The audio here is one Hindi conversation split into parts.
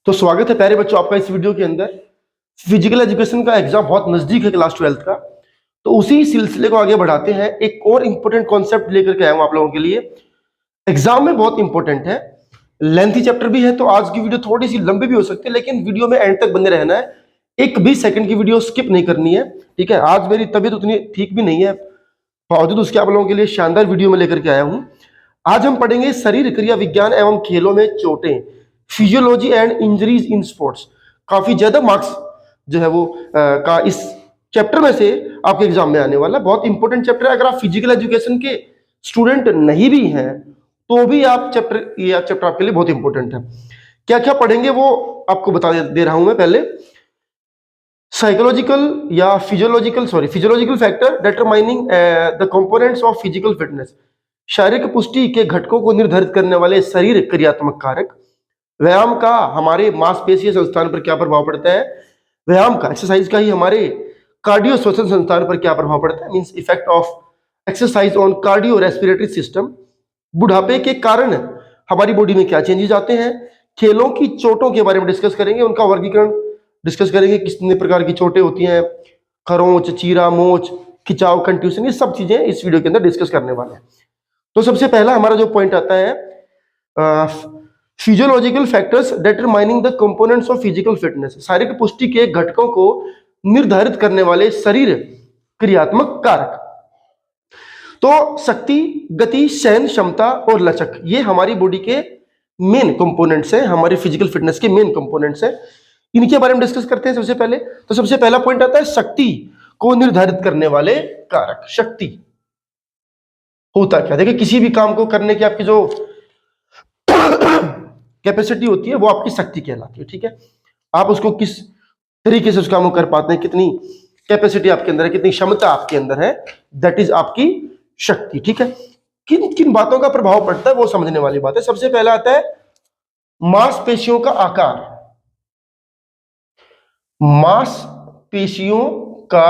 तो स्वागत है प्यारे बच्चों आपका इस वीडियो के अंदर। फिजिकल एजुकेशन का एग्जाम बहुत नजदीक है क्लास 12th का, तो उसी सिलसिले को आगे बढ़ाते हैं। एक और इंपॉर्टेंट कॉन्सेप्ट लेकर के आया हूं आप लोगों के लिए, एग्जाम में बहुत इंपॉर्टेंट है, लेंथी चैप्टर भी है। तो आज की वीडियो थोड़ी सी लंबी भी हो सकती है, लेकिन वीडियो में एंड तक बने रहना है, एक भी सेकंड की वीडियो स्किप नहीं करनी है, ठीक है। आज मेरी तबीयत उतनी ठीक भी नहीं है, बावजूद उसके आप लोगों के लिए शानदार वीडियो में लेकर के आया हूं। आज हम पढ़ेंगे शरीर क्रिया विज्ञान एवं खेलों में चोटें, physiology and injuries in sports. काफी ज्यादा मार्क्स जो है वो का इस चैप्टर में से आपके एग्जाम में आने वाला बहुत इंपॉर्टेंट चैप्टर है। अगर आप फिजिकल एजुकेशन के स्टूडेंट नहीं भी हैं तो भी आप ये चैप्टर आपके लिए बहुत इंपॉर्टेंट है। क्या क्या पढ़ेंगे वो आपको बता दे रहा हूं मैं। पहले physiological factor determining the components of physical fitness, शारीरिक पुष्टि के घटकों को निर्धारित करने वाले शरीर क्रियात्मक कारक। व्यायाम का हमारे मांसपेशीय संस्थान पर क्या प्रभाव पड़ता है, व्यायाम का एक्सरसाइज का ही हमारे कार्डियो श्वसन संस्थान पर क्या प्रभाव पड़ता है, means effect of exercise on cardio respiratory system. बुढ़ापे के कारण हमारी बॉडी में क्या चेंजेस आते हैं। खेलों की चोटों के बारे में डिस्कस करेंगे, उनका वर्गीकरण डिस्कस करेंगे, कितने प्रकार की चोटें होती हैं, खरोंच, चीरा, मोच, खिंचाव, कंट्यूशन, ये सब चीजें इस वीडियो के अंदर डिस्कस करने वाले हैं। तो सबसे पहला हमारा जो पॉइंट आता है physiological factors determining the components of physical fitness, शारीरिक पुष्टि के घटकों को निर्धारित करने वाले शरीर क्रियात्मक कारक। तो शक्ति, गति, सहन क्षमता और लचक, ये हमारी बॉडी के मेन कंपोनेंट्स हैं, हमारे फिजिकल फिटनेस के मेन कंपोनेंट्स हैं। इनके बारे में डिस्कस करते हैं सबसे पहले। तो सबसे पहला पॉइंट आता है शक्ति को निर्धारित करने वाले कारक। शक्ति होता क्या, देखिए किसी भी काम को करने की आपकी जो कैपेसिटी होती है वो आपकी शक्ति कहलाती है, ठीक है। आप उसको किस तरीके से उस काम को कर पाते हैं, कितनी कैपेसिटी आपके अंदर है, कितनी क्षमता आपके अंदर है, दैट इज आपकी शक्ति, ठीक है। किन किन बातों का प्रभाव पड़ता है वो समझने वाली बात है। सबसे पहला आता है मांसपेशियों का आकार। मांसपेशियों का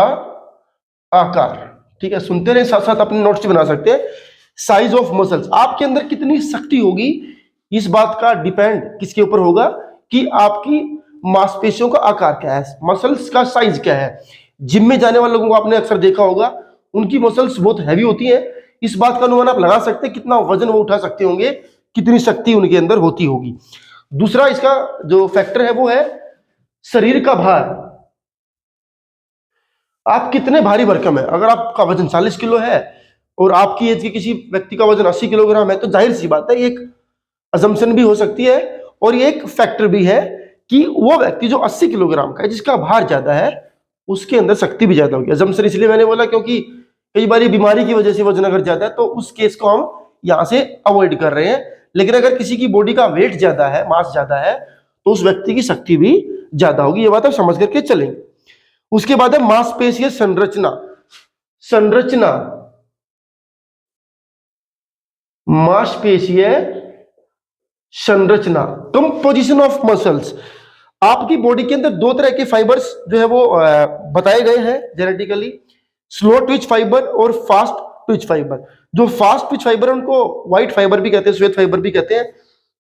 आकार, ठीक है, सुनते रहे, साथ साथ अपने नोट्स बना सकते हैं। साइज ऑफ मसल्स, आपके अंदर कितनी शक्ति होगी इस बात का डिपेंड किसके ऊपर होगा कि आपकी मांसपेशियों का आकार क्या है, मसल्स का साइज क्या है। जिम में जाने वाले लोगों को आपने अक्सर देखा होगा, उनकी मसल्स बहुत हैवी होती हैं। इस बात का अनुमान आप लगा सकते हैं कितना वजन वो उठा सकते होंगे, कितनी शक्ति उनके अंदर होती होगी। दूसरा इसका जो फैक्टर है वो है शरीर का भार। आप कितने भारी भरकम है। अगर आपका वजन 40 किलो है और आपकी एज के किसी व्यक्ति का वजन 80 किलोग्राम है, तो जाहिर सी बात है, एक अजम्पशन भी हो सकती है और ये एक फैक्टर भी है कि वो व्यक्ति जो 80 किलोग्राम का है, जिसका भार ज्यादा है, उसके अंदर शक्ति भी ज्यादा होगी। अजम्पशन इसलिए मैंने बोला क्योंकि कई बार बीमारी की वजह से वजन अगर ज्यादा है तो उस केस को हम यहां से अवॉइड कर रहे हैं। लेकिन अगर किसी की बॉडी का वेट ज्यादा है, मास ज्यादा है, तो उस व्यक्ति की शक्ति भी ज्यादा होगी। ये बात आप समझ करके चलेंगे। उसके बाद है मांसपेशीय संरचना। मांसपेशीय संरचना, कंपोजिशन ऑफ मसल्स। आपकी बॉडी के अंदर दो तरह के फाइबर्स जो है वो बताए गए हैं जेनेटिकली, स्लो ट्विच फाइबर और फास्ट ट्विच फाइबर। जो फास्ट ट्विच फाइबर है उनको व्हाइट फाइबर भी कहते हैं, श्वेत फाइबर भी कहते हैं।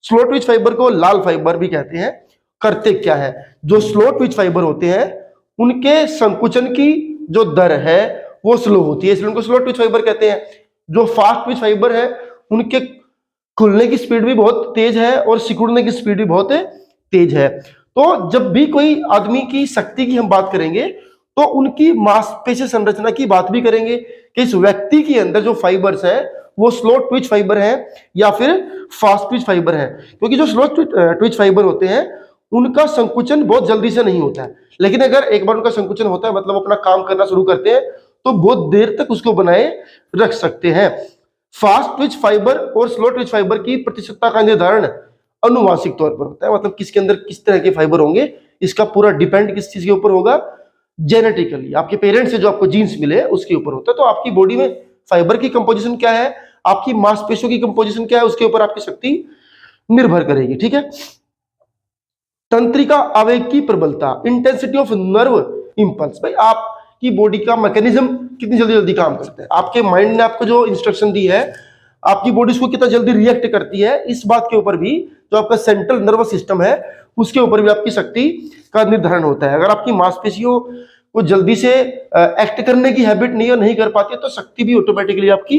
स्लो ट्विच फाइबर को लाल फाइबर भी कहते हैं। करते क्या है, जो स्लो ट्विच फाइबर होते हैं उनके संकुचन की जो दर है वो स्लो होती है, इसलिए उनको स्लो ट्विच फाइबर कहते हैं। जो फास्ट ट्विच फाइबर है उनके खुलने की स्पीड भी बहुत तेज है और सिकुड़ने की स्पीड भी बहुत तेज है। तो जब भी कोई आदमी की शक्ति की हम बात करेंगे तो उनकी मांसपेशीय संरचना की बात भी करेंगे कि इस व्यक्ति के अंदर जो फाइबर्स हैं वो स्लो ट्विच फाइबर हैं या फिर फास्ट ट्विच फाइबर हैं। क्योंकि जो स्लो ट्विच फाइबर होते हैं उनका संकुचन बहुत जल्दी से नहीं होता है, लेकिन अगर एक बार उनका संकुचन होता है, मतलब अपना काम करना शुरू करते हैं, तो बहुत देर तक उसको बनाए रख सकते हैं। फास्ट ट्विच फाइबर और स्लो ट्विच फाइबर की प्रतिशतता का निर्धारण अनुवांशिक तौर पर होता है, मतलब किसके अंदर किस तरह के फाइबर होंगे, इसका पूरा डिपेंड किस चीज के ऊपर होगा, जेनेटिकली, आपके पेरेंट्स से जो आपको जीन्स मिले उसके ऊपर होता है। तो आपकी बॉडी में फाइबर की कंपोजिशन क्या है, आपकी मांसपेशियों की कंपोजिशन क्या है, उसके ऊपर आपकी शक्ति निर्भर करेगी, ठीक है। तंत्रिका आवेग की प्रबलता, इंटेंसिटी ऑफ नर्व इंपल्स। भाई आपकी बॉडी का मैकेनिज्म कितनी जल्दी जल्दी काम करता है, आपके माइंड ने आपको जो इंस्ट्रक्शन दी है, आपकी बॉडी उसको कितना जल्दी रिएक्ट करती है, इस बात के ऊपर भी जो आपका सेंट्रल नर्वस सिस्टम है उसके ऊपर भी आपकी शक्ति का निर्धारण होता है। अगर आपकी मांसपेशियों को जल्दी से एक्ट करने की हैबिट नहीं कर पाती है तो शक्ति भी ऑटोमेटिकली आपकी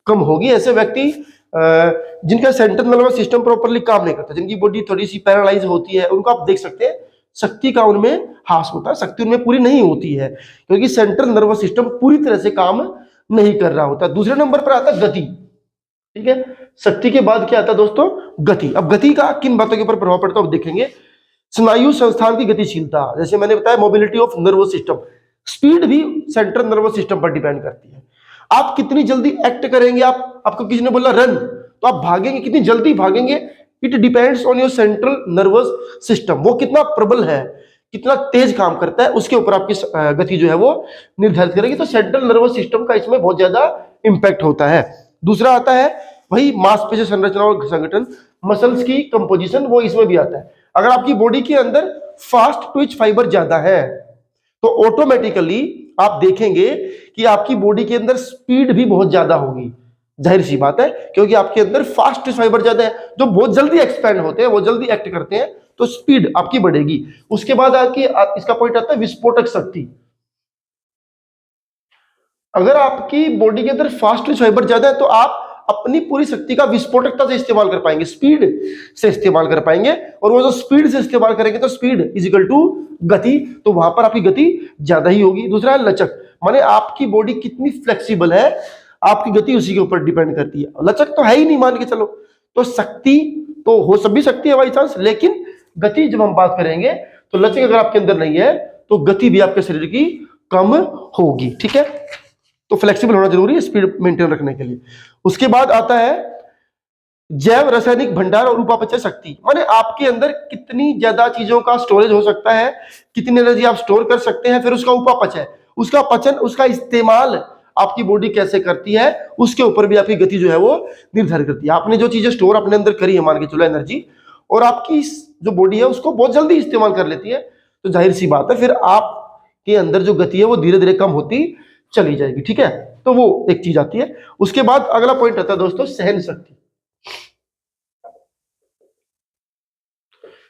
कम होगी। ऐसे व्यक्ति जिनका सेंट्रल नर्वस सिस्टम प्रॉपरली काम नहीं करता, जिनकी बॉडी थोड़ी सी पैरालाइज होती है, उनको आप देख सकते हैं शक्ति का उनमें ह्रास होता है, शक्ति उनमें पूरी नहीं होती है क्योंकि सेंट्रल नर्वस सिस्टम पूरी तरह से काम नहीं कर रहा होता। दूसरे नंबर पर आता है गति। ठीक है, शक्ति के बाद क्या आता है दोस्तों? गति। अब गति का किन बातों के ऊपर प्रभाव पड़ता है आप देखेंगे। स्नायु संस्थान की गतिशीलता, जैसे मैंने बताया mobility of nervous system, speed भी सेंट्रल नर्वस सिस्टम पर डिपेंड करती है। आप कितनी जल्दी एक्ट करेंगे, आपको किसी ने बोला रन तो आप भागेंगे, कितनी जल्दी भागेंगे, it depends on your central nervous system. वो कितना प्रबल है, कितना तेज काम करता है, उसके ऊपर आपकी गति जो है वो निर्धारित करेगी। तो सेंट्रल नर्वस सिस्टम का इसमें बहुत ज्यादा इंपैक्ट होता है। दूसरा आता है वही मांसपेशी संरचना और संगठन, मसल्स की कंपोजिशन, वो इसमें भी आता है। अगर आपकी बॉडी के अंदर फास्ट ट्विच फाइबर ज्यादा है तो ऑटोमेटिकली आप देखेंगे कि आपकी बॉडी के अंदर स्पीड भी बहुत ज्यादा होगी। जाहिर सी बात है क्योंकि आपके अंदर फास्ट ट्विच फाइबर ज्यादा है जो बहुत जल्दी एक्सपैंड होते हैं, वो जल्दी एक्ट करते हैं, तो स्पीड आपकी बढ़ेगी। उसके बाद आपकी इसका पॉइंट आता है विस्फोटक शक्ति। अगर आपकी बॉडी के अंदर फास्ट ट्विच फाइबर ज्यादा है तो आप अपनी पूरी शक्ति का विस्फोटकता से इस्तेमाल कर पाएंगे, स्पीड से इस्तेमाल कर पाएंगे। और वो जो स्पीड से इस्तेमाल करेंगे तो स्पीड इज इक्वल टू गति, तो वहां पर आपकी गति ज्यादा ही होगी। दूसरा है लचक, माने आपकी बॉडी कितनी फ्लेक्सिबल है, आपकी गति उसी के ऊपर डिपेंड करती है। लचक तो है ही नहीं मान के चलो, तो शक्ति तो हो सभी शक्ति है बाई चांस, लेकिन गति जब हम बात करेंगे तो लचक अगर आपके अंदर नहीं है तो गति भी आपके शरीर की कम होगी। ठीक है, तो फ्लेक्सिबल होना जरूरी है स्पीड मेंटेन रखने के लिए। उसके बाद आता है जैव रासायनिक भंडार और उपापचय शक्ति, माने आपके अंदर कितनी ज्यादा चीजों का स्टोरेज हो सकता है, कितनी एनर्जी आप स्टोर कर सकते हैं। फिर उसका उपापचय, उसका पचन, उसका इस्तेमाल आपकी बॉडी कैसे करती है, उसके ऊपर भी आपकी गति जो है वो निर्धारित करती है। आपने जो चीजें स्टोर अपने अंदर करी है, मान के चलो एनर्जी, और आपकी जो बॉडी है उसको बहुत जल्दी इस्तेमाल कर लेती है, तो जाहिर सी बात है फिर आपके अंदर जो गति है वो धीरे धीरे कम होती चली जाएगी। ठीक है, तो वो एक चीज आती है। उसके बाद अगला पॉइंट आता है दोस्तों सहन शक्ति।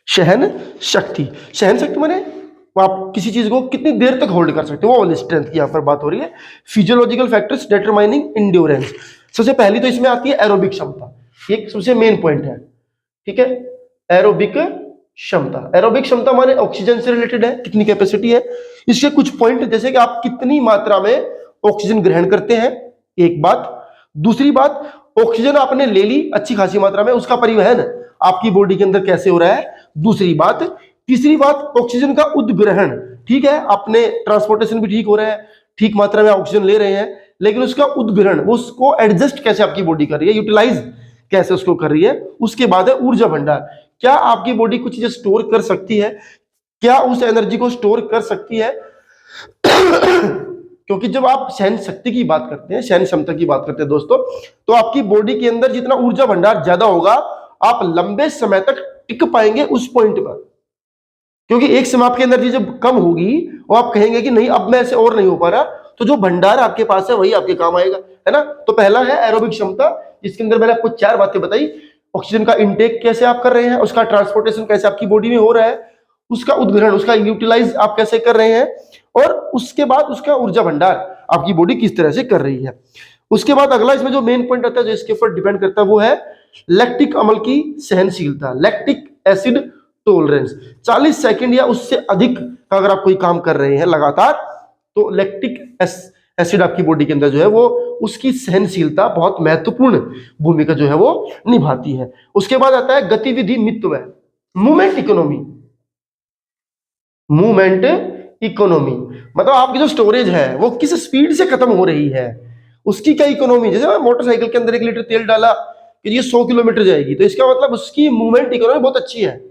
सहन शक्ति माने आप किसी चीज को कितनी देर तक होल्ड कर सकते हो, वो वाली स्ट्रेंथ की यहां पर बात हो रही है। फिजियोलॉजिकल फैक्टर्स डिटरमाइनिंग एंड्योरेंस, सबसे पहली तो इसमें आती है एरोबिक क्षमता, एक सबसे मेन पॉइंट है। ठीक है, एरोबिक क्षमता माने ऑक्सीजन से रिलेटेड है, कितनी कैपेसिटी है। इसके कुछ पॉइंट जैसे कि आप कितनी मात्रा में ऑक्सीजन ग्रहण करते हैं, एक बात। दूसरी बात, ऑक्सीजन आपने ले ली अच्छी खासी मात्रा में, उसका परिवहन आपकी बॉडी के अंदर कैसे हो रहा है, दूसरी बात। तीसरी बात, ऑक्सीजन का उद्ग्रहण, ठीक है आपने ट्रांसपोर्टेशन भी ठीक हो रहा है, ठीक मात्रा में ऑक्सीजन ले रहे हैं, लेकिन उसका उद्ग्रहण, उसको एडजस्ट कैसे आपकी बॉडी कर रही है, यूटिलाइज कैसे उसको कर रही है। उसके बाद है ऊर्जा भंडार, क्या आपकी बॉडी कुछ चीजें स्टोर कर सकती है, क्या उस एनर्जी को स्टोर कर सकती है। क्योंकि जब आप सहन शक्ति की बात करते हैं, सहन क्षमता की बात करते हैं दोस्तों, तो आपकी बॉडी के अंदर जितना ऊर्जा भंडार ज्यादा होगा, आप लंबे समय तक टिक पाएंगे उस पॉइंट पर। क्योंकि एक समय आपकी एनर्जी जब कम होगी और आप कहेंगे कि नहीं अब मैं ऐसे और नहीं हो पा रहा, तो जो भंडार आपके पास है वही आपके काम आएगा, है ना। तो पहला है एरोबिक क्षमता, जिसके अंदर मैंने आपको 4 बातें बताई। ऑक्सीजन का इंटेक कैसे आप कर रहे हैं, उसका ट्रांसपोर्टेशन कैसे आपकी बॉडी में हो रहा है, उसका उद्ग्रहण, उसका यूटिलाइज आप कैसे कर रहे हैं, और उसके बाद उसका ऊर्जा भंडार आपकी बॉडी किस तरह से कर रही है। उसके बाद अगला इसमें जो मेन पॉइंट आता है, जो इसके ऊपर डिपेंड करता है, वो है लैक्टिक अम्ल की सहनशीलता, लैक्टिक एसिड टॉलरेंस। 40 सेकंड या उससे अधिक का अगर आप कोई काम कर रहे हैं लगातार, तो लैक्टिक एसिड आपकी बॉडी के अंदर जो है वो, उसकी सहनशीलता बहुत महत्वपूर्ण भूमिका जो है वो निभाती है। उसके बाद आता है गतिविधि मितव्यय, मूवमेंट इकोनॉमी, मतलब आपकी जो स्टोरेज है वो किस स्पीड से खत्म हो रही है, उसकी क्या इकोनॉमी। जैसे मोटरसाइकिल के अंदर 1 लीटर तेल डाला कि ये 100 किलोमीटर जाएगी, तो इसका मतलब उसकी मूवमेंट इकोनॉमी बहुत अच्छी है,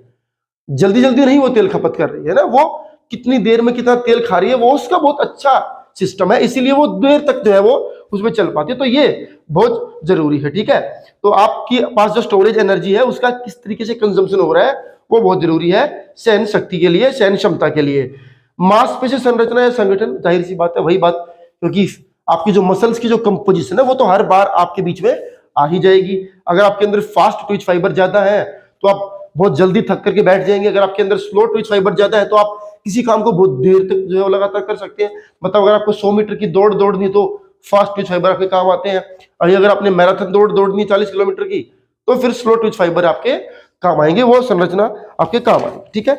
जल्दी जल्दी नहीं वो तेल खपत कर रही है ना, वो कितनी देर में कितना तेल खा रही है, वो उसका बहुत अच्छा सिस्टम है, इसीलिए वो देर तक जो है वो उसमें चल पाती है। तो ये बहुत जरूरी है। ठीक है, तो आपके पास जो स्टोरेज एनर्जी है उसका किस तरीके से कंजम्पशन हो रहा है, वो बहुत जरूरी है सहन शक्ति के लिए, सहन क्षमता के लिए। मांसपेशी संरचना या संगठन, जाहिर सी बात है वही बात, क्योंकि आपकी जो मसल्स की जो कंपोजिशन है वो तो हर बार आपके बीच में आ ही जाएगी। अगर आपके अंदर फास्ट ट्विच फाइबर ज्यादा है तो आप बहुत जल्दी थक करके बैठ जाएंगे। अगर आपके अंदर स्लो ट्विच फाइबर ज्यादा है तो आप किसी काम को बहुत देर तक जो है वो लगातार कर सकते हैं। मतलब अगर आपको 100 मीटर की दौड़ दौड़नी तो फास्ट ट्विच फाइबर आपके काम आते हैं, और अगर आपने मैराथन दौड़ दौड़नी 40 किलोमीटर की तो फिर स्लो ट्विच फाइबर आपके काम आएंगे, वो संरचना आपके काम आएगी। ठीक है,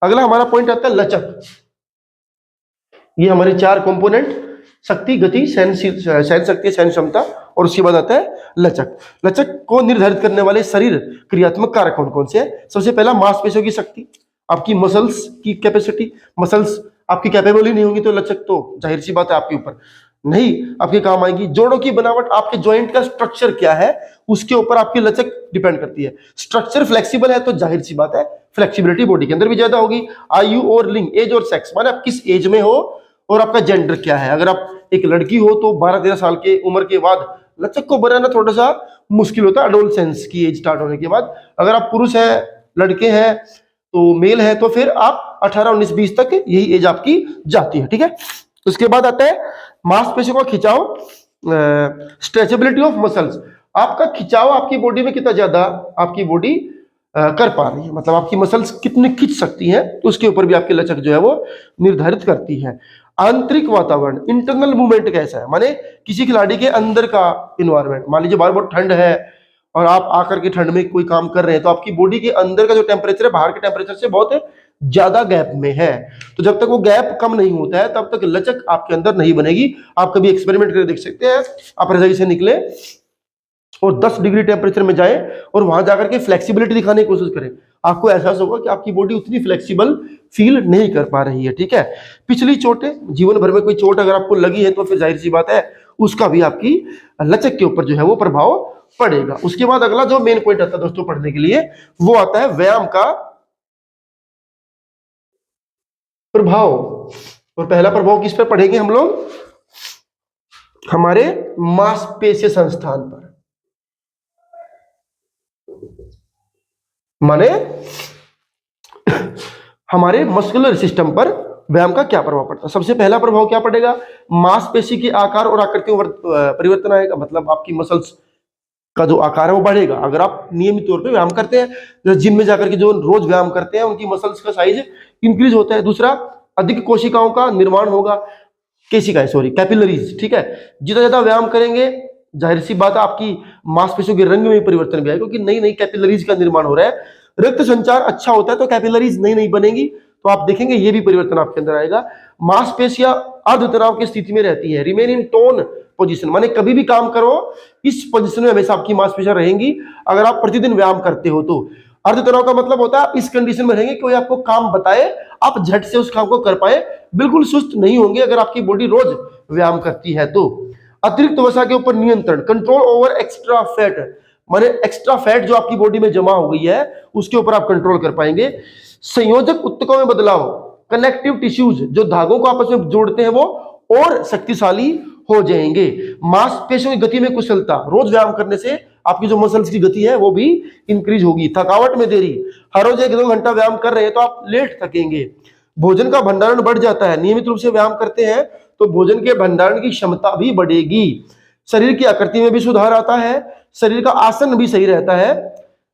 अगला हमारा पॉइंट आता है लचक। ये हमारे 4 कंपोनेंट, शक्ति, गति, सहन शक्ति, सहन क्षमता, और उसके बाद आता है लचक। लचक को निर्धारित करने वाले शरीर क्रियात्मक कारक कौन कौन से हैं? सबसे पहला मांसपेशियों की शक्ति, आपकी मसल्स की कैपेसिटी। मसल्स आपकी कैपेबल ही नहीं होंगी तो लचक तो जाहिर सी बात है आपके ऊपर नहीं आपके काम आएगी। जोड़ों की बनावट, आपके जॉइंट का स्ट्रक्चर क्या है उसके ऊपर आपकी लचक डिपेंड करती है। स्ट्रक्चर फ्लेक्सिबल है तो जाहिर सी बात है फ्लेक्सिबिलिटी बॉडी के अंदर भी ज्यादा होगी। आयु और लिंग, एज और सेक्स, माने आप किस एज में हो और आपका जेंडर क्या है। अगर आप एक लड़की हो तो 12-13 साल के उम्र के बाद लचक को बनाना थोड़ा सा मुश्किल होता है, एडोलसेंस की एज स्टार्ट होने के बाद। अगर आप पुरुष है, लड़के हैं तो मेल है तो फिर आप 18, 19, 20 तक यही एज आपकी जाती है। ठीक है, उसके बाद आता है मांसपेशियों का खिंचाव, स्ट्रेचेबिलिटी ऑफ मसल्स। आपका खिंचाव आपकी बॉडी में कितना ज्यादा आपकी बॉडी कर पा रही है, मतलब आपकी मसल्स कितनी खिंच सकती हैं, तो उसके ऊपर भी आपकी लचक जो है वो निर्धारित करती है। आंतरिक वातावरण, इंटरनल मूवमेंट कैसा है, माने किसी खिलाड़ी के अंदर का इन्वायरमेंट। मान लीजिए बाहर बहुत ठंड है और आप आकर के ठंड में कोई काम कर रहे हैं तो आपकी बॉडी के अंदर का जो टेम्परेचर है बाहर के टेम्परेचर से बहुत ज्यादा गैप में है, तो जब तक वो गैप कम नहीं होता है तब तक लचक आपके अंदर नहीं बनेगी। आप कभी एक्सपेरिमेंट करके देख सकते हैं, आप रजाई से निकले और 10 डिग्री टेम्परेचर में जाए और वहां जाकर के फ्लेक्सिबिलिटी दिखाने की कोशिश करें, आपको एहसास होगा कि आपकी बॉडी उतनी फ्लेक्सिबल फील नहीं कर पा रही है। ठीक है, पिछली चोटें, जीवन भर में कोई चोट अगर आपको लगी है तो फिर जाहिर सी बात है उसका भी आपकी लचक के ऊपर जो है वो प्रभाव पड़ेगा। उसके बाद अगला जो मेन पॉइंट आता है दोस्तों पढ़ने के लिए वो आता है व्यायाम का प्रभाव। और पहला प्रभाव किस पर पढ़ेंगे हम लोग? हमारे मांसपेशीय संस्थान पर, माने हमारे मस्कुलर सिस्टम पर व्यायाम का क्या प्रभाव पड़ता है। सबसे पहला प्रभाव क्या पड़ेगा? मांसपेशी के आकार और आकृति में परिवर्तन आएगा, मतलब आपकी मसल्स का जो आकार है वो बढ़ेगा। अगर आप नियमित तौर पे व्यायाम करते हैं, जिम में जाकर के जो रोज व्यायाम करते हैं उनकी मसल्स का साइज इंक्रीज होता है। दूसरा, अधिक कोशिकाओं का निर्माण होगा, कैपिलरीज। ठीक है, जितना ज्यादा व्यायाम करेंगे जाहिर सी बात है आपकी मांसपेशियों के रंग में परिवर्तन भी आएगा, क्योंकि नई नई कैपिलरीज का निर्माण हो रहा है। रक्त संचार अच्छा होता है तो कैपिलरीज नई नई बनेगी, तो आप देखेंगे ये भी परिवर्तन आपके अंदर आएगा। मांसपेशियां अर्ध तनाव की स्थिति में रहती है, रिमेन इन टोन पोजीशन, माने कभी भी काम करो इस पोजीशन में हमेशा आपकी मांसपेशियां रहेंगी अगर आप प्रतिदिन व्यायाम करते हो तो। अर्ध तनाव का मतलब होता है इस कंडीशन में रहेंगे, कोई आपको काम बताए आप झट से उस काम को कर पाए, बिल्कुल सुस्त नहीं होंगे अगर आपकी बॉडी रोज व्यायाम करती है तो। अतिरिक्त वसा के ऊपर नियंत्रण, कंट्रोल ओवर एक्स्ट्रा फैट, माने एक्स्ट्रा फैट जो आपकी बॉडी में जमा हो गई है उसके ऊपर आप कंट्रोल कर पाएंगे। संयोजक ऊतकों में बदलाव, कनेक्टिव टिश्यूज जो धागों को आपस में जोड़ते हैं वो और शक्तिशाली हो जाएंगे। मांसपेशियों की गति में कुशलता, रोज व्यायाम करने से आपकी जो मसल्स की गति है वो भी इंक्रीज होगी। थकावट में देरी, हर रोज 1-2 घंटा व्यायाम कर रहे हैं तो आप लेट थकेंगे। भोजन का भंडारण बढ़ जाता है, नियमित रूप से व्यायाम करते हैं तो भोजन के भंडारण की क्षमता भी बढ़ेगी। शरीर की आकृति में भी सुधार आता है, शरीर का आसन भी सही रहता है,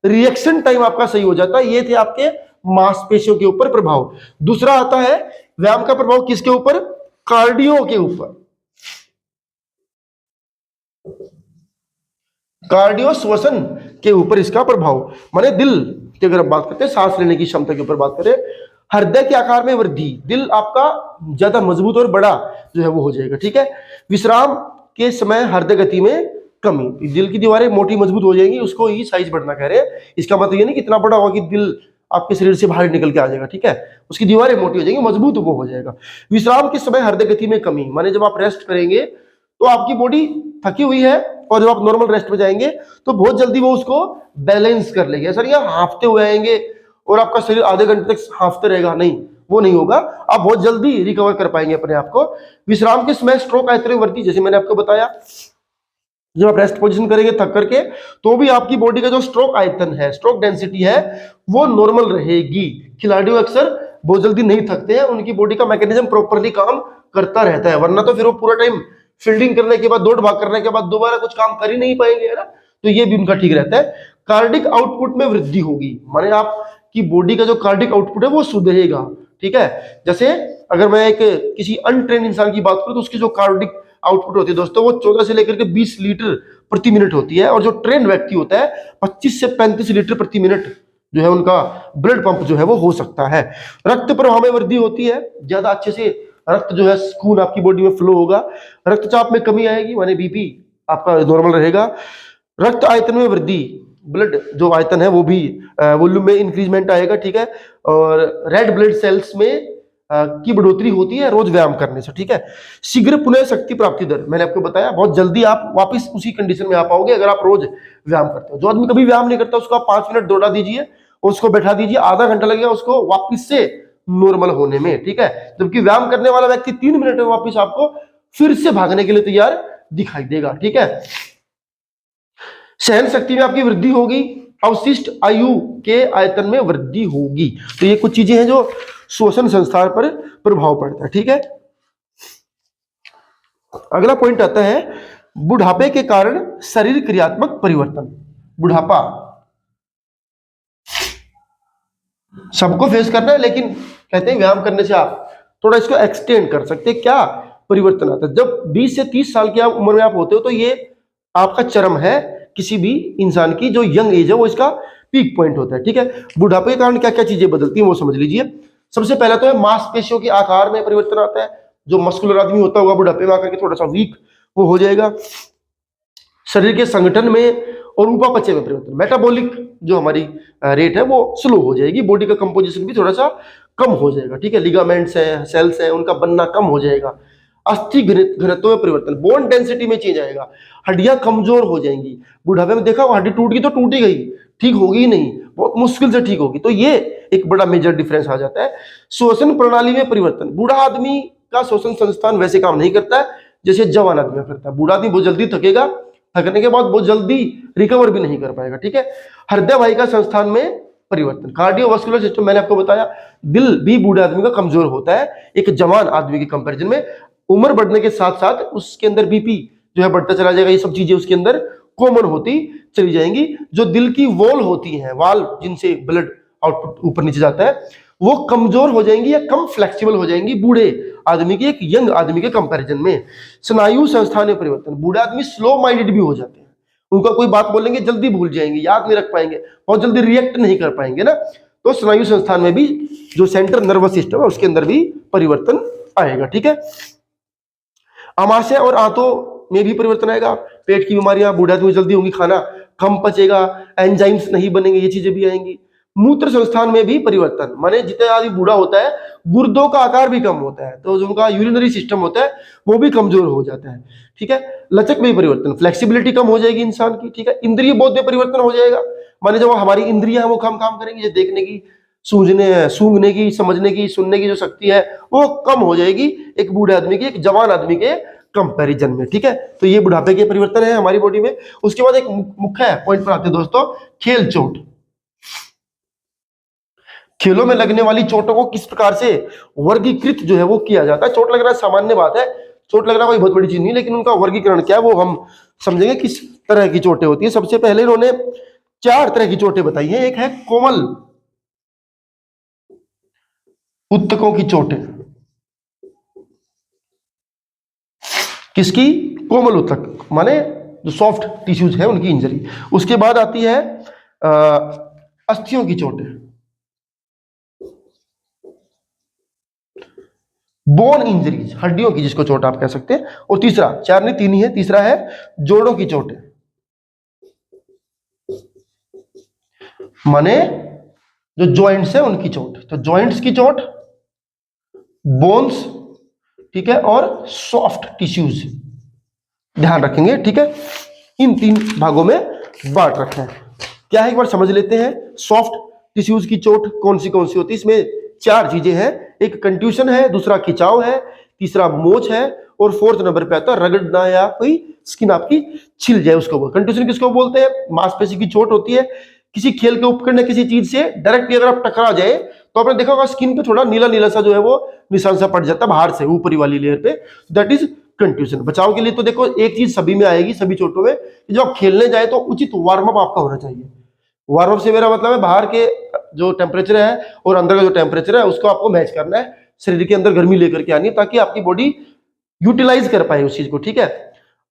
रिएक्शन टाइम आपका सही हो जाता है। ये थे आपके मांसपेशियों के ऊपर प्रभाव। दूसरा आता है व्यायाम का प्रभाव किसके ऊपर? कार्डियो के ऊपर। कार्डियो श्वसन के ऊपर इसका प्रभाव, माने दिल की अगर बात करते हैं, सांस लेने की क्षमता के ऊपर बात करें, हृदय के आकार में वृद्धि, दिल आपका ज्यादा मजबूत और बड़ा जो है वो हो जाएगा। ठीक है, विश्राम के समय हृदय गति में कमी, दिल की दीवारें मोटी मजबूत हो जाएंगी, उसको ही साइज बढ़ना कह रहे हैं। इसका मतलब ये नहीं कि इतना बड़ा होगा कि दिल आपके शरीर से बाहर निकल के आ जाएगा। ठीक है, उसकी दीवारें मोटी हो जाएंगी, मजबूत वो हो जाएगा। विश्राम के समय हृदय गति में कमी, माने जब आप रेस्ट करेंगे तो आपकी बॉडी थकी हुई है और जब आप नॉर्मल रेस्ट में जाएंगे तो बहुत जल्दी वो उसको बैलेंस कर लेगी। सर ये हांफते हुए आएंगे और आपका शरीर आधे घंटे तक हांफते रहेगा, नहीं, वो नहीं होगा। आप बहुत जल्दी रिकवर कर पाएंगे अपने आप को। विश्राम के समय स्ट्रोक आयतन में वृद्धि, जैसे मैंने आपको बताया जब आप रेस्ट पोजीशन करेंगे थक करके तो भी आपकी बॉडी का जो स्ट्रोक आयतन है, स्ट्रोक डेंसिटी है, वो नॉर्मल रहेगी। खिलाड़ी अक्सर बहुत जल्दी नहीं थकते हैं, उनकी बॉडी का मैकेनिज्म प्रॉपरली काम करता रहता है, वरना तो फिर वो पूरा टाइम फील्डिंग करने के बाद, दौड़ भाग करने के बाद दोबारा कुछ काम कर ही नहीं पाएंगे, है ना। तो ये भी उनका ठीक रहता है। कार्डिक आउटपुट में वृद्धि होगी, माने आपकी बॉडी का जो कार्डिक आउटपुट है वो सुधरेगा। ठीक है, जैसे अगर मैं एक किसी अनट्रेन इंसान की बात करूं तो उसकी जो कार्डिक आउटपुट होती है दोस्तों वो 14 से लेकर के 20 लीटर प्रति मिनट होती है, और जो ट्रेन व्यक्ति होता है 25 से 35 लीटर प्रति मिनट जो है उनका ब्लड पंप जो है वो हो सकता है। रक्त प्रवाह में वृद्धि होती है, ज्यादा अच्छे से रक्त जो है खून आपकी बॉडी में फ्लो होगा, रक्तचाप में कमी आएगी, माने बीपी आपका नॉर्मल रहेगा। रक्त आयतन में वृद्धि, ब्लड जो आयतन है वो भी वॉल्यूम में इंक्रीजमेंट आएगा। ठीक है, और रेड ब्लड सेल्स में की बढ़ोतरी होती है रोज व्यायाम करने से। ठीक है, शीघ्र पुनः शक्ति प्राप्ति दर, मैंने आपको बताया बहुत जल्दी आप वापस उसी कंडीशन में आ पाओगे अगर आप रोज व्यायाम करते हो। जो आदमी कभी व्यायाम नहीं करता उसको आप 5 मिनट दौड़ा दीजिए, उसको बैठा दीजिए, आधा घंटा लगेगा उसको वापस से नॉर्मल होने में। ठीक है, जबकि व्यायाम करने वाला व्यक्ति 3 मिनट में वापस आपको फिर से भागने के लिए तैयार दिखाई देगा। ठीक है, सहन शक्ति में आपकी वृद्धि होगी, अवशिष्ट आयु के आयतन में वृद्धि होगी। तो ये कुछ चीजें हैं जो श्वसन संस्थान पर प्रभाव पड़ता है। ठीक है, अगला पॉइंट आता है बुढ़ापे के कारण शरीर क्रियात्मक परिवर्तन। बुढ़ापा सबको फेस करना है, लेकिन कहते हैं व्यायाम करने से आप थोड़ा इसको एक्सटेंड कर सकते हैं। क्या परिवर्तन आता है जब 20 से 30 साल की उम्र में आप होते हो, तो ये आपका चरम है किसी भी इंसान की, जो यंग एज है वो इसका पीक पॉइंट होता है। ठीक है, बुढ़ापे के कारण क्या क्या चीजें बदलती हैं वो समझ लीजिए। सबसे पहला तो है मांसपेशियों के आकार में परिवर्तन आता है। जो मस्कुलर आदमी होता होगा बुढ़ापे में आकर के थोड़ा सा वीक वो हो जाएगा। शरीर के संगठन में और उपापचय में परिवर्तन, मेटाबॉलिक जो हमारी रेट है वो स्लो हो जाएगी, बॉडी का कंपोजिशन भी थोड़ा सा कम हो जाएगा। ठीक है, लिगामेंट्स है, सेल्स है, उनका बनना कम हो जाएगा। अस्थि घनत्व में परिवर्तन, बोन डेंसिटी में चेंज आएगा, हड्डियां कमजोर हो जाएंगी। बुढ़ापे में देखा हड्डी टूट गई तो टूटी गई, ठीक होगी ही नहीं, बहुत मुश्किल से ठीक होगी। तो ये एक बड़ा मेजर डिफरेंस आ जाता है। श्वसन प्रणाली में परिवर्तन, बूढ़ा आदमी का श्वसन संस्थान वैसे काम नहीं करता है जैसे जवान आदमी करता है। बूढ़ा आदमी बहुत जल्दी थकेगा, थकने के बाद बहुत जल्दी रिकवर भी नहीं कर पाएगा। ठीक है, हृदय वाहिका संस्थान में परिवर्तन, कार्डियोवास्कुलर सिस्टम, मैंने आपको बताया दिल भी बूढ़े आदमी का कमजोर होता है एक जवान आदमी के कंपैरिजन में। उम्र बढ़ने के साथ साथ उसके अंदर बीपी जो है बढ़ता चला जाएगा, ये सब चीजें उसके अंदर कॉमन होती चली जाएंगी। जो दिल की वॉल होती है, वाल्व जिनसे ब्लड आउटपुट ऊपर नीचे जाता है, वो कमजोर हो जाएंगी या कम फ्लेक्सिबल हो जाएंगी बूढ़े आदमी की एक यंग आदमी के कंपैरिजन में। स्नायु संस्थान में परिवर्तन, बूढ़े आदमी स्लो माइंडेड भी हो जाते हैं, उनका कोई बात बोलेंगे जल्दी भूल जाएंगे, याद नहीं रख पाएंगे, बहुत जल्दी रिएक्ट नहीं कर पाएंगे ना। तो स्नायु संस्थान में भी जो सेंट्रल नर्वस सिस्टम है उसके अंदर भी परिवर्तन आएगा। ठीक है, आमाशय और आंतों में भी परिवर्तन आएगा। पेट की बीमारियां बूढ़े आदमी जल्दी होंगी, खाना कम पचेगा, एंजाइम्स नहीं बनेंगे, ये चीजें भी आएंगी। मूत्र संस्थान में भी परिवर्तन, माने जितना आदमी बूढ़ा होता है गुर्दों का आकार भी कम होता है, तो जो उनका यूरिनरी सिस्टम होता है वो भी कमजोर हो जाता है। ठीक है, लचक में भी परिवर्तन, फ्लेक्सिबिलिटी कम हो जाएगी इंसान की। ठीक है, इंद्रिय बोध में परिवर्तन हो जाएगा, माने जो हमारी इंद्रियां हैं वो कम काम करेंगी, जो देखने की, सूंघने की, समझने की, सुनने की जो शक्ति है वो कम हो जाएगी एक बूढ़े आदमी की एक जवान आदमी के कंपैरिजन में। ठीक है, तो ये बुढ़ापे के परिवर्तन है हमारी बॉडी में। उसके बाद एक मुख्य पॉइंट पर आते हैं दोस्तों, खेल चोट। खेलों में लगने वाली चोटों को किस प्रकार से वर्गीकृत जो है वो किया जाता है। चोट लगना सामान्य बात है, चोट लगना कोई बहुत बड़ी चीज नहीं, लेकिन उनका वर्गीकरण क्या है वो हम समझेंगे किस तरह की चोटें होती है। सबसे पहले इन्होंने 4 तरह की चोटें बताई है। एक है कोमल ऊतकों की चोटें, किसकी? कोमल ऊतक, माने जो सॉफ्ट टिश्यूज है उनकी इंजरी। उसके बाद आती है अस्थियों की चोटें, बोन इंजरीज, हड्डियों की जिसको चोट आप कह सकते हैं। और तीसरा, 4 नहीं 3 ही है, तीसरा है जोड़ों की चोटें, माने जो जॉइंट्स है उनकी चोट। तो जॉइंट्स की चोट, बोन्स, ठीक है, और सॉफ्ट टिश्यूज ध्यान रखेंगे। ठीक है, इन 3 भागों में बांट रखा है। क्या है एक बार समझ लेते हैं। सॉफ्ट टिश्यूज की चोट कौन सी होती है? इसमें 4 चीजें हैं। एक कंट्यूशन है, दूसरा खिंचाव है, तीसरा मोच है, और 4th नंबर पे आता है रगड़ना या कोई स्किन आपकी छिल जाए उसको बोलते हैं। कंट्यूशन किसको बोलते हैं? मांसपेशी की चोट होती है। किसी खेल के उपकरण या किसी चीज से डायरेक्टली अगर आप टकरा जाए तो आपने देखा होगा स्किन पे थोड़ा नीला नीला सा जो है वो निशान सा पड़ जाता है बाहर से ऊपरी वाली लेयर पे, दैट इज कंट्यूशन। बचाव के लिए तो देखो एक चीज सभी में आएगी, सभी चोटों में, जब आप खेलने जाए तो उचित वार्म अप आपका होना चाहिए। वार्म अप से मेरा मतलब है बाहर के जो टेम्परेचर है और अंदर का जो टेम्परेचर है उसको आपको मैच करना है, शरीर के अंदर गर्मी लेकर के आनी है ताकि आपकी बॉडी यूटिलाइज कर पाए उस चीज को, ठीक है।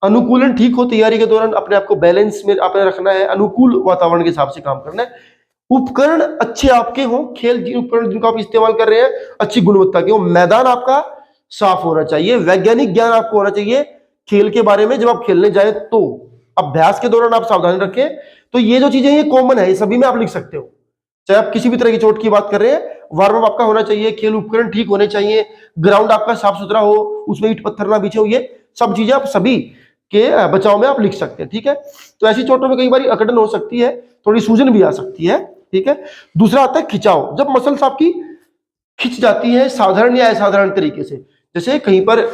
अनुकूलन ठीक हो, तैयारी के दौरान अपने आप को बैलेंस में आपने रखना है, अनुकूल वातावरण के हिसाब से काम करना है। उपकरण अच्छे आपके हों, खेल जिन उपकरण जिनको आप इस्तेमाल कर रहे हैं अच्छी गुणवत्ता के हो, मैदान आपका साफ होना चाहिए, वैज्ञानिक ज्ञान आपको होना चाहिए खेल के बारे में। जब आप खेलने जाए तो अभ्यास के दौरान आप सावधानी रखें। तो ये जो चीजें ये कॉमन है, ये सभी में आप लिख सकते हो, चाहे आप किसी भी तरह की चोट की बात कर रहे हैं। वार्म अप आपका होना चाहिए, खेल उपकरण ठीक होने चाहिए, ग्राउंड आपका साफ सुथरा हो, उसमें ईंट पत्थर ना बिछे हो, ये सब चीजें आप सभी के बचाव में आप लिख सकते हैं, ठीक है। तो ऐसी चोटों में कई बार अकड़न हो सकती है, थोड़ी सूजन भी आ सकती है, ठीक है। दूसरा आता है खिंचाव, जब मसल्स आपकी खिंच जाती है साधारण या असाधारण तरीके से, जैसे कहीं पर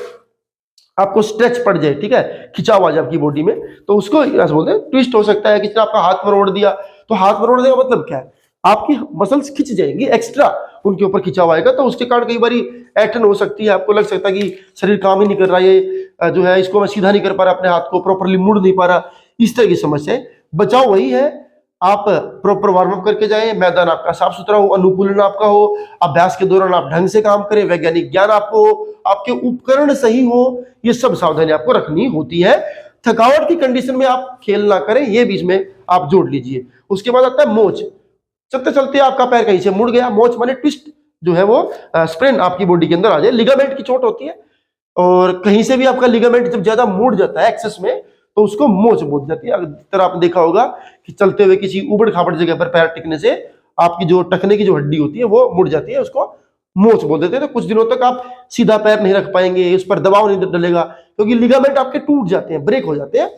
आपको स्ट्रेच पड़ जाए, ठीक है, खिंचाव आ जाए आपकी बॉडी में, तो उसको ऐसा बोलते हैं ट्विस्ट हो सकता है। किसी ने आपका हाथ मरोड़ दिया, तो हाथ मरोड़ने का मतलब क्या है, आपकी मसल्स खिंच जाएंगी, एक्स्ट्रा उनके ऊपर खिंचाव आएगा, तो उसके कारण कई बार एक्टन हो सकती है, आपको लग सकता है कि शरीर काम ही नहीं कर रहा, ये जो है इसको मैं सीधा नहीं कर पा रहा, अपने हाथ को प्रॉपरली मुड़ नहीं पा रहा, इस तरह की समस्या है। बचाव वही है, आप प्रॉपर वार्म अप करके जाएं, मैदान आपका साफ सुथरा हो, अनुकूलन आपका हो, अभ्यास के दौरान आप ढंग से काम करें, वैज्ञानिक ज्ञान आपको हो, आपके उपकरण सही हो, ये सब सावधानी आपको रखनी होती है। थकावट की कंडीशन में आप खेल ना करें, ये बीच में आप जोड़ लीजिए। उसके बाद आता है मोच, चलते चलते आपका पैर कहीं से मुड़ गया, मोच माने ट्विस्ट जो है वो स्प्रेन आपकी बॉडी के अंदर आ जाए, लिगामेंट की चोट होती है, और कहीं से भी आपका लिगामेंट जब ज्यादा मुड़ जाता है एक्सेस में, तो उसको मोच बोल जाती है। अगर आपने देखा होगा कि चलते हुए किसी उबड़ खाबड़ जगह पर पैर टिकने से आपकी जो टखने की जो हड्डी होती है वो मुड़ जाती है, उसको मोच बोल देते हैं। तो कुछ दिनों तक आप सीधा पैर नहीं रख पाएंगे, उस पर दबाव नहीं डलेगा, क्योंकि लिगामेंट आपके टूट जाते हैं, ब्रेक हो जाते हैं,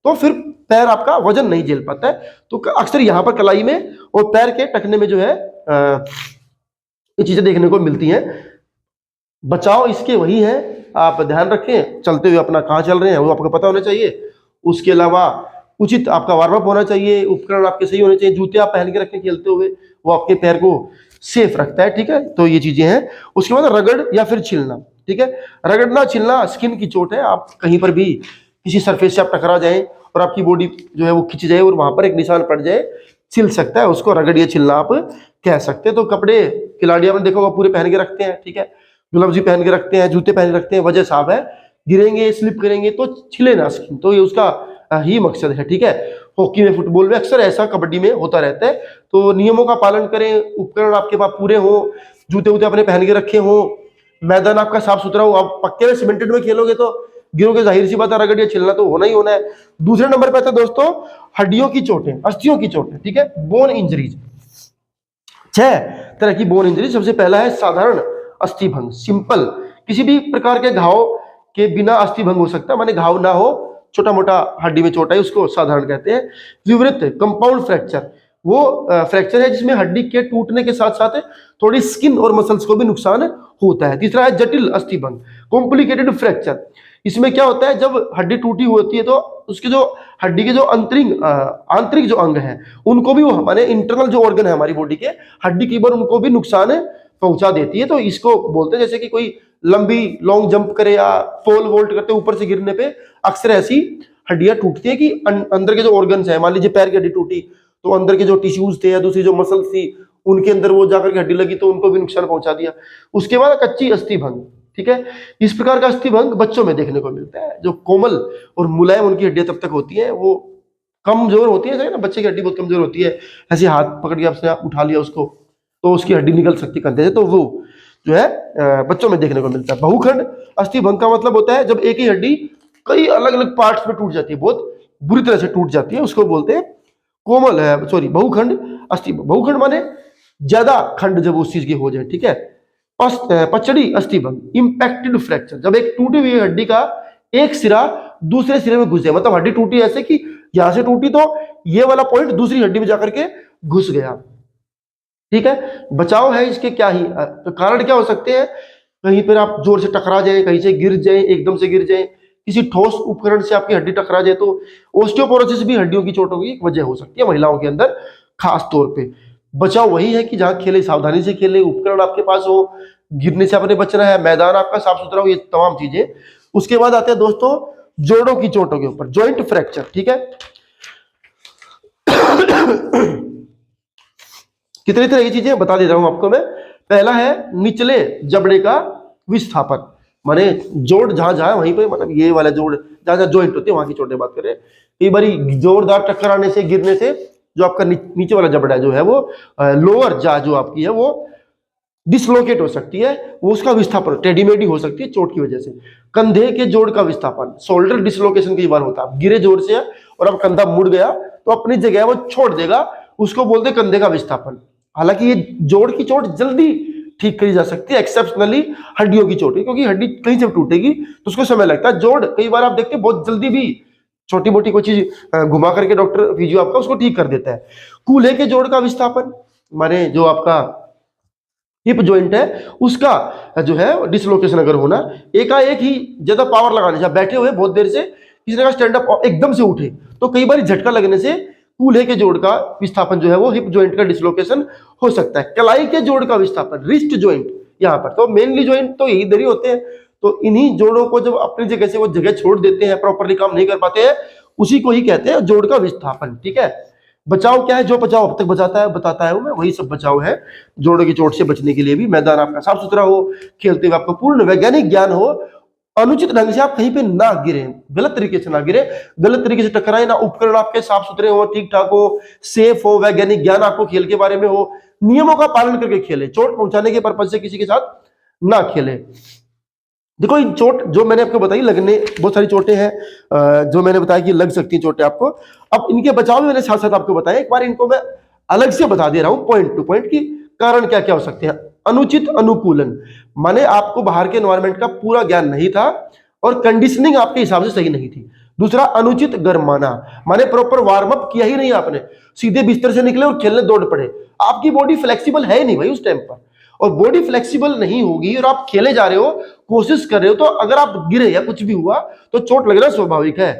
तो फिर पैर आपका वजन नहीं झेल पाता है। तो अक्सर यहाँ पर कलाई में और पैर के टखने में जो है ये चीजें देखने को मिलती हैं। बचाव इसके वही है, आप ध्यान रखें चलते हुए अपना कहाँ चल रहे हैं वो आपको पता होना चाहिए। उसके अलावा उचित आपका वार्म अप होना चाहिए, उपकरण आपके सही होने चाहिए, जूते आप पहन के रखें खेलते हुए, वो आपके पैर को सेफ रखता है, ठीक है। तो ये चीजें हैं। उसके बाद रगड़ या फिर छिलना, ठीक है। रगड़ना छिलना स्किन की चोट है, आप कहीं पर भी किसी सरफेस से आप टकरा जाए और आपकी बॉडी जो है वो खिंच जाए और वहां पर एक निशान पड़ जाए, छिल सकता है, उसको रगड़ या छिलना आप कह सकते हैं। तो कपड़े खिलाड़ी आपने देखा होगा पूरे पहन के रखते हैं, ठीक है, ग्लव्स भी पहन के रखते हैं, जूते पहन के रखते हैं, वजह साफ है, गिरेंगे स्लिप करेंगे तो छिले ना स्किन, तो ये उसका ही मकसद है, ठीक है। हॉकी में, फुटबॉल में अक्सर ऐसा, कबड्डी में होता रहता है। तो नियमों का पालन करें, उपकरण आपके पास पूरे हो, जूते वूते अपने पहन के रखे हो, मैदान आपका साफ सुथरा हो। आप पक्के में सीमेंटेड में खेलोगे तो गिरोगे, जाहिर सी बात है, रगड़ या छिलना तो होना ही होना है। दूसरे नंबर पे आता है दोस्तों हड्डियों की चोटें, अस्थियों की चोटें, ठीक है, बोन इंजरीज। 6 तरह की बोन इंजरी। सबसे पहला है साधारण अस्थि भंग, सिंपल, किसी भी प्रकार के घाव के बिना अस्थि भंग हो सकता है, माने घाव ना हो, छोटा मोटा हड्डी में चोट है, उसको साधारण कहते हैं। विवृत कंपाउंड फ्रैक्चर, वो फ्रैक्चर है जिसमें हड्डी के टूटने के साथ साथ थोड़ी स्किन और मसल्स को भी नुकसान होता है। तीसरा है जटिल अस्थि भंग, कॉम्प्लिकेटेड फ्रैक्चर। इसमें क्या होता है, जब हड्डी टूटी होती है तो उसके जो हड्डी के जो आंतरिक जो अंग है उनको भी, वो हमारे इंटरनल जो ऑर्गन है हमारी बॉडी के, हड्डी की बार उनको भी नुकसान पहुंचा देती है। तो इसको बोलते हैं, जैसे कि कोई लंबी लॉन्ग जंप करे या पोल वोल्ट करते ऊपर से गिरने पे अक्सर ऐसी हड्डियां टूटती है कि अंदर के जो ऑर्गन्स है, मान लीजिए पैर की हड्डी टूटी तो अंदर के जो टिश्यूज थे या दूसरी जो मसल्स थी उनके अंदर वो जाकर के हड्डी लगी तो उनको भी नुकसान पहुंचा दिया। उसके बाद कच्ची अस्थि भंग, ठीक है। इस प्रकार का अस्थि भंग बच्चों में देखने को मिलता है, जो कोमल और मुलायम उनकी हड्डियां तब तक होती हैं, वो कमजोर होती है ना, बच्चे की हड्डी बहुत कमजोर होती है, ऐसे हाथ पकड़ के आपने उठा लिया उसको तो उसकी हड्डी निकल सकती कंधे से, तो वो जो है बच्चों में देखने को मिलता है। बहुखंड अस्थि भंग का मतलब होता है जब एक ही हड्डी कई अलग अलग पार्ट्स में टूट जाती है, बहुत बुरी तरह से टूट जाती है, उसको बोलते हैं कोमल है, सॉरी, बहुखंड अस्थि। बहुखंड माने ज्यादा खंड जब उस चीज की हो जाए, ठीक है। पचड़ी अस्थि भंग, इंपैक्टेड फ्रैक्चर, जब एक टूटी हुई हड्डी का एक सिरा दूसरे सिरे में घुस जाए, मतलब हड्डी टूटी ऐसे कि यहां से टूटी तो ये वाला पॉइंट दूसरी हड्डी में जाकर के घुस गया, ठीक है। बचाव है इसके क्या ही तो कारण क्या हो सकते हैं, कहीं पर आप जोर से टकरा जाए, कहीं से गिर जाए, एकदम से गिर जाए, किसी ठोस उपकरण से आपकी हड्डी टकरा जाए, तो ऑस्टियोपोरोसिस भी हड्डियों की चोटों की एक वजह हो सकती है महिलाओं के अंदर खास तौर पे। बचाव वही है कि जहां खेले सावधानी से खेले, उपकरण आपके पास हो, गिरने से अपने बचना है, मैदान आपका साफ सुथरा हो, ये तमाम चीजें। उसके बाद आते हैं दोस्तों जोड़ों की चोटों के ऊपर, जॉइंट फ्रैक्चर, ठीक है। कितनी तरह की चीजें बता दे रहा हूं आपको मैं। पहला है निचले जबड़े का विस्थापन, माने जोड़ जहां जहां वहीं पे, मतलब ये वाला जोड़ जहां जहां जॉइंट होते हैं वहां की चोट बात करें। कई बार जोरदार टक्कर आने से, गिरने से जो आपका नीचे वाला जबड़ा जो है वो लोअर जा जो आपकी है वो डिसलोकेट हो सकती है, वो उसका विस्थापन टेढ़ी-मेढ़ी हो सकती है चोट की वजह से। कंधे के जोड़ का विस्थापन, शोल्डर डिसलोकेशन कई बार होता है, आप गिरे जोर से और अब कंधा मुड़ गया तो अपनी जगह वो छोड़ देगा, उसको बोलते हैं कंधे का विस्थापन। हालांकि ये जोड़ की चोट जल्दी ठीक करी जा सकती है, एक्सेप्शनली हड्डियों की चोट है, क्योंकि हड्डी कहीं से टूटेगी तो उसको समय लगता है। जोड़ कई बार आप देखते हैं बहुत जल्दी भी छोटी मोटी कोई चीज घुमा करके डॉक्टर फिजियो आपका उसको ठीक कर देता है। कूल्हे के जोड़ का विस्थापन, माने जो आपका हिप जॉइंट है उसका जो है डिसलोकेशन अगर होना, एकाएक ही ज्यादा पावर लगाने से, आप बैठे हुए बहुत देर से किसी का स्टैंड अप एकदम से उठे तो कई बार झटका लगने से कूल्हे के जोड़ का विस्थापन जो है वो हिप जॉइंट का डिसलोकेशन हो सकता है। कलाई के जोड़ का विस्थापन, रिस्ट जॉइंट, यहाँ पर तो मेनली जॉइंट तो यही इधर ही होते हैं, तो इन्हीं जोड़ों को जब अपनी जगह से वो जगह छोड़ देते हैं, प्रॉपरली काम नहीं कर पाते हैं, उसी को ही कहते हैं जोड़ का विस्थापन। ठीक है, बचाव क्या है? जो बचाव अब तक बताता है मैं वही सब बचाव है। जोड़ों की चोट से बचने के लिए भी मैदान आपका साफ सुथरा हो, खेलते हुए आपको पूर्ण वैज्ञानिक ज्ञान हो, अनुचित ढंग से आप कहीं पे ना गिरे, गलत तरीके से ना गिरे, गलत तरीके से टकराए ना, उपकरण आपके साफ सुथरे हो, ठीक ठाक हो, सेफ हो, वैज्ञानिक ज्ञान आपको खेल के बारे में हो, नियमों का पालन करके खेले, चोट पहुंचाने के पर्पज से किसी के साथ ना खेले। देखो इन चोट जो मैंने आपको बताई, लगने बहुत सारी चोटें हैं जो मैंने बताया कि लग सकती हैं चोटें आपको। अब इनके बचाव में मैंने साथ साथ आपको बताया, एक बार इनको मैं अलग से बता दे रहा हूं पॉइंट टू पॉइंट की कारण क्या क्या हो सकते हैं। अनुचित अनुकूलन, माने आपको बाहर के एनवायरमेंट का पूरा ज्ञान नहीं था और कंडीशनिंग आपके हिसाब से सही नहीं थी। दूसरा अनुचित गरमाना, माने प्रॉपर वार्म अप किया ही नहीं आपने, सीधे बिस्तर से निकले और खेलने दौड़ पड़े। आपकी बॉडी फ्लेक्सिबल है नहीं भाई उस टाइम पर, और बॉडी फ्लेक्सिबल नहीं होगी और आप खेले जा रहे हो, कोशिश कर रहे हो, तो अगर आप गिरे या कुछ भी हुआ तो चोट लगना स्वाभाविक है।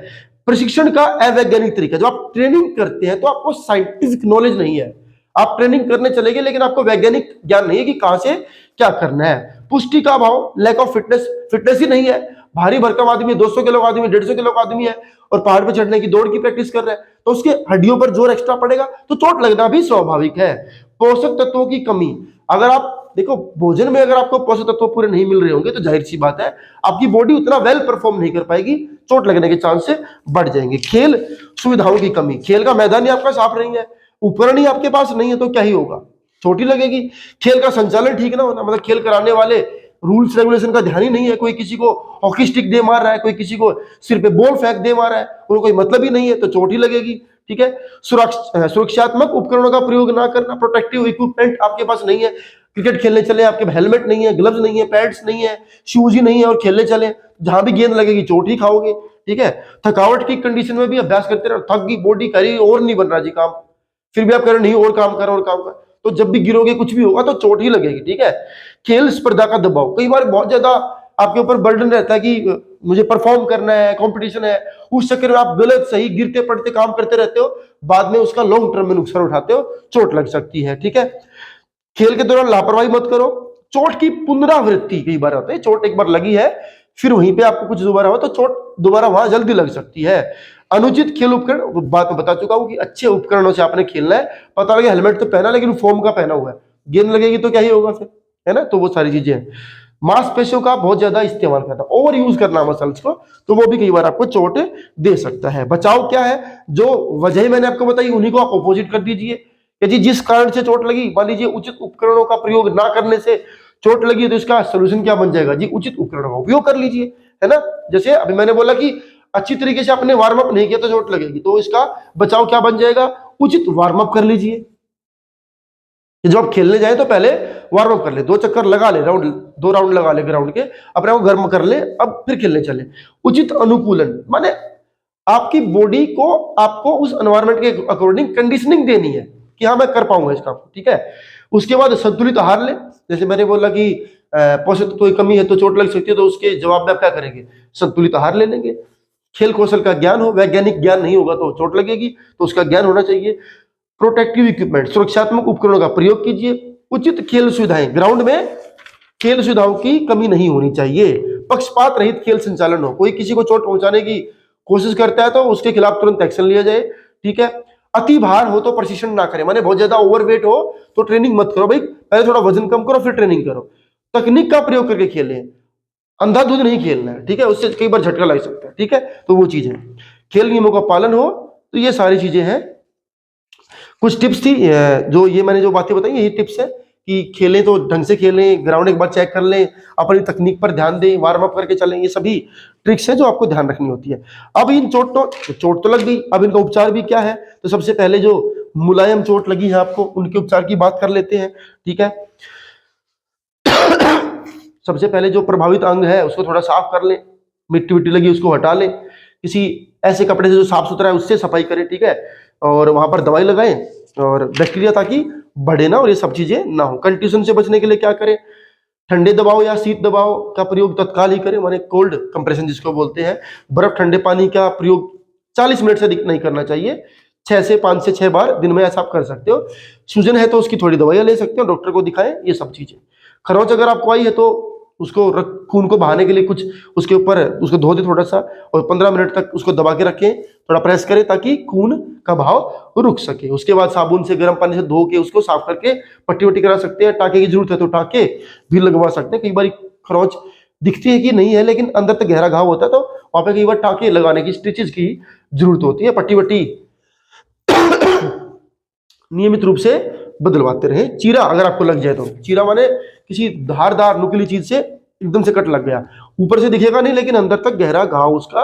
प्रशिक्षण का अवैज्ञानिक तरीका, जो आप ट्रेनिंग करते हैं तो आपको साइंटिफिक नॉलेज नहीं है, आप ट्रेनिंग करने चले गए लेकिन आपको वैज्ञानिक ज्ञान नहीं है कि कहां से क्या करना है। पुष्टि का अभाव, लैक ऑफ फिटनेस ही नहीं है। भारी भरकम आदमी, 200 किलो का आदमी, 150 किलो का आदमी है और पहाड़ पर चढ़ने की दौड़ की प्रैक्टिस कर रहा है, तो उसके हड्डियों पर जोर एक्स्ट्रा पड़ेगा तो चोट लगना भी स्वाभाविक है। पोषक तत्वों की कमी, अगर आप देखो भोजन में अगर आपको पोषक तत्व पूरे नहीं मिल रहे होंगे तो जाहिर सी बात है आपकी बॉडी उतना वेल परफॉर्म नहीं कर पाएगी, चोट लगने के चांस बढ़ जाएंगे। खेल सुविधाओं की कमी, खेल का मैदान ही आपका साफ नहीं है, उपकरण ही आपके पास नहीं है तो क्या ही होगा, चोट ही लगेगी। खेल का संचालन ठीक ना होना, मतलब खेल कराने वाले रूल्स रेगुलेशन का ध्यान ही नहीं है, कोई किसी को हॉकी स्टिक दे मार रहा है, कोई किसी को सिर पे बॉल फेंक दे मार रहा है, उनको कोई मतलब ही नहीं है तो चोट ही लगेगी। ठीक है, सुरक्षात्मक उपकरणों का प्रयोग ना करना, प्रोटेक्टिव इक्विपमेंट आपके पास नहीं है, क्रिकेट खेलने चले आपके हेलमेट नहीं है, ग्लव्स नहीं है, पैड्स नहीं है, शूज ही नहीं है और खेलने चले, जहां भी गेंद लगेगी चोट ही खाओगे। ठीक है, थकावट की कंडीशन में भी अभ्यास करते रहो, थक गई बॉडी, करी और नहीं बन रहा जी काम, फिर भी आप कह रहे नहीं और काम कर और काम कर, तो जब भी गिरोगे कुछ भी होगा तो चोट ही लगेगी। ठीक है, खेल स्पर्धा का दबाव, कई बार बहुत ज्यादा आपके ऊपर बर्डन रहता है कि मुझे परफॉर्म करना है, कंपटीशन है, उस चक्कर में आप गलत सही गिरते पड़ते काम करते रहते हो, बाद में उसका लॉन्ग टर्म में नुकसान उठाते हो, चोट लग सकती है। ठीक है, खेल के दौरान लापरवाही मत करो, चोट की पुनरावृत्ति कई बार होता है, चोट एक बार लगी है फिर वहीं पे आपको कुछ दोबारा हो तो चोट दोबारा वहां जल्दी लग सकती है। अनुचित खेल उपकरण, बात में बता चुका हूं कि अच्छे उपकरणों से आपने खेलना है, पता लगे हेलमेट तो पहना लेकिन फोम का पहना हुआ है, गेंद लगेगी तो क्या ही होगा फिर, है ना, तो वो सारी चीजें हैं। मांसपेशियों का बहुत ज्यादा इस्तेमाल करना, ओवर यूज करना मसल्स को, तो वो भी कई बार आपको चोट दे सकता है। बचाव क्या है, जो वजह मैंने आपको बताई उन्हीं को आप अपोजिट कर दीजिए कि जी जिस कारण से चोट लगी, मान लीजिए उचित उपकरणों का प्रयोग ना करने से चोट लगी तो इसका सोल्यूशन क्या बन जाएगा जी, उचित उपकरणों का उपयोग कर लीजिए, है ना। जैसे अभी मैंने बोला कि अच्छी तरीके से आपने वार्म अप नहीं किया तो चोट लगेगी, तो इसका बचाव क्या बन जाएगा, उचित वार्म अप कर लीजिए। जब आप खेलने जाए तो पहले वार्म अप कर ले, 2 चक्कर लगा ले, 2 राउंड लगा ले ग्राउंड के, अपने को गर्म कर ले, अब फिर खेलने चले। उचित अनुकूलन, माने आपकी बॉडी को आपको उस एनवायरनमेंट के अकॉर्डिंग कंडीशनिंग देनी है कि हाँ मैं कर पाऊंगा इस काम को। ठीक है, उसके बाद संतुलित आहार ले, जैसे मैंने बोला कि पोषक तत्व की कमी है तो चोट लग सकती है, तो उसके जवाब में आप क्या करेंगे, संतुलित आहार ले लेंगे। खेल कौशल का ज्ञान हो, वैज्ञानिक ज्ञान नहीं होगा तो चोट लगेगी, तो उसका ज्ञान होना चाहिए। प्रोटेक्टिव इक्विपमेंट, सुरक्षात्मक उपकरणों का प्रयोग कीजिए। उचित खेल सुविधाएं, ग्राउंड में खेल सुविधाओं की कमी नहीं होनी चाहिए। पक्षपात रहित खेल संचालन हो, कोई किसी को चोट पहुंचाने की कोशिश करता है तो उसके खिलाफ तुरंत एक्शन लिया जाए। ठीक है, अति भार हो तो प्रशिक्षण ना करें, माने बहुत ज्यादा ओवरवेट हो तो ट्रेनिंग मत करो भाई, पहले थोड़ा वजन कम करो फिर ट्रेनिंग करो। तकनीक का प्रयोग करके खेलें, अंधाधुंध नहीं खेलना है, ठीक है, उससे कई बार झटका लग सकता है, ठीक है, तो वो चीज है, खेल नियमों का पालन हो, तो ये सारी चीजें हैं। कुछ टिप्स थी जो ये मैंने जो बातें बताई यही टिप्स है कि खेलें तो ढंग से खेलें, ग्राउंड एक बार चेक कर लें, अपनी तकनीक पर ध्यान दें, वार्म अप करके चलें, ये सभी ट्रिक्स है जो आपको ध्यान रखनी होती है। अब इन चोट तो लग गई, अब इनका उपचार भी क्या है, तो सबसे पहले जो मुलायम चोट लगी है आपको उनके उपचार की बात कर लेते हैं, ठीक है। सबसे पहले जो प्रभावित अंग है उसको थोड़ा साफ कर लें, मिट्टी विट्टी लगी उसको हटा लें, किसी ऐसे कपड़े से जो साफ सुथरा है उससे सफाई करें, ठीक है, और वहां पर दवाई लगाएं और बैक्टीरिया ताकि बढ़े ना और ये सब चीजें ना हो। कंट्यूजन से बचने के लिए क्या करें, ठंडे दबाव या शीत दबाव का प्रयोग तत्काल ही करें, माने कोल्ड कंप्रेशन जिसको बोलते हैं। बर्फ ठंडे पानी का प्रयोग 40 मिनट से अधिक नहीं करना चाहिए, 5 से 6 बार दिन में ऐसा आप कर सकते हो। सूजन है तो उसकी थोड़ी दवाइयां ले सकते हो, डॉक्टर को दिखाएं, ये सब चीजें। खरोंच अगर आपको आई है तो उसको खून को बहाने के लिए कुछ उसके ऊपर उसको धो दे थोड़ा सा और 15 मिनट तक उसको दबा के रखें, थोड़ा प्रेस करें ताकि खून का बहाव रुक सके। उसके बाद साबुन से गर्म पानी से धो के उसको साफ करके पट्टी वट्टी करा सकते हैं। टाके की जरूरत है तो टाके भी लगवा सकते हैं, कई बार खरोंच दिखती है कि नहीं है लेकिन अंदर तक गहरा घाव होता है तो वहां पे कई बार टाके लगाने की स्टिचेस की जरूरत होती है। पट्टी वट्टी नियमित रूप से बदलवाते रहे। चीरा अगर आपको लग जाए तो, चीरा माने किसी धारदार नुकीली चीज से एकदम से कट लग गया, ऊपर से दिखेगा नहीं लेकिन अंदर तक गहरा घाव उसका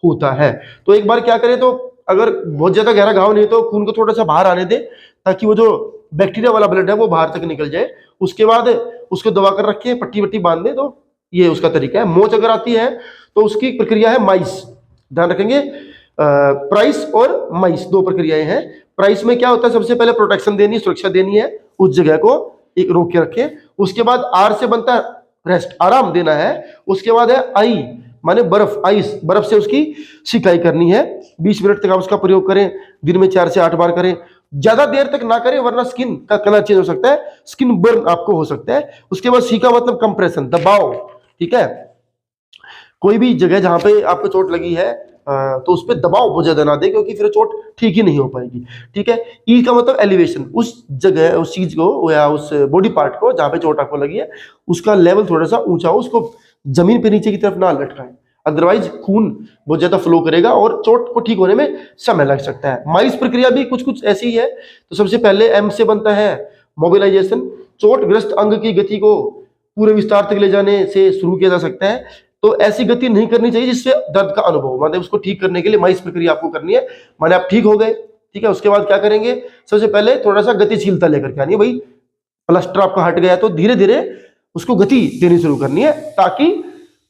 होता है, तो एक बार क्या करें, तो अगर बहुत ज्यादा गहरा घाव नहीं तो खून को थोड़ा सा बाहर आने दे ताकि वो जो बैक्टीरिया वाला ब्लड है वो बाहर तक निकल जाए। उसके बाद उसको दबा कर रखे, पट्टी वट्टी बांध दे, तो ये उसका तरीका है। मोच अगर आती है तो उसकी प्रक्रिया है माइस, ध्यान रखेंगे, प्राइस और माइस दो प्रक्रियाएं हैं। प्राइस में क्या होता है, सबसे पहले प्रोटेक्शन देनी, सुरक्षा देनी है, उस जगह को एक रोक के रखे। उसके बाद आर से बनता है रेस्ट, आराम देना है। उसके बाद है आई माने बर्फ, आइस, बर्फ से उसकी सिकाई करनी है। 20 मिनट तक आप उसका प्रयोग करें, दिन में 4 से 8 बार करें, ज्यादा देर तक ना करें वरना स्किन का कलर चेंज हो सकता है, स्किन बर्न आपको हो सकता है। उसके बाद सीका मतलब कंप्रेशन, दबाव, ठीक है, कोई भी जगह जहां पे आपको चोट लगी है तो उस पर दबाव बहुत ज्यादा ना दे क्योंकि फिर चोट ठीक ही नहीं हो पाएगी, ठीक है। ई का मतलब एलिवेशन, उस जगह उस चीज को या उस बॉडी पार्ट को जहां पे चोट आपको लगी है उसका लेवल थोड़ा सा ऊंचा हो, उसको जमीन पे नीचे की तरफ ना लटकाएं, अदरवाइज खून बहुत ज्यादा फ्लो करेगा और चोट को ठीक होने में समय लग सकता है। माइस प्रक्रिया भी कुछ कुछ ऐसी ही है। तो सबसे पहले एम से बनता है मोबिलाइजेशन, चोटग्रस्त अंग की गति को पूरे विस्तार तक ले जाने से शुरू किया जा सकता है। तो ऐसी गति नहीं करनी चाहिए जिससे दर्द का अनुभव, मतलब उसको ठीक करने के लिए माइस प्रक्रिया आपको करनी है। माने आप ठीक हो गए, ठीक है, उसके बाद क्या करेंगे, सबसे पहले थोड़ा सा गतिशीलता लेकर के आनी है। भाई प्लास्टर आपका हट गया तो धीरे धीरे उसको गति देनी शुरू करनी है ताकि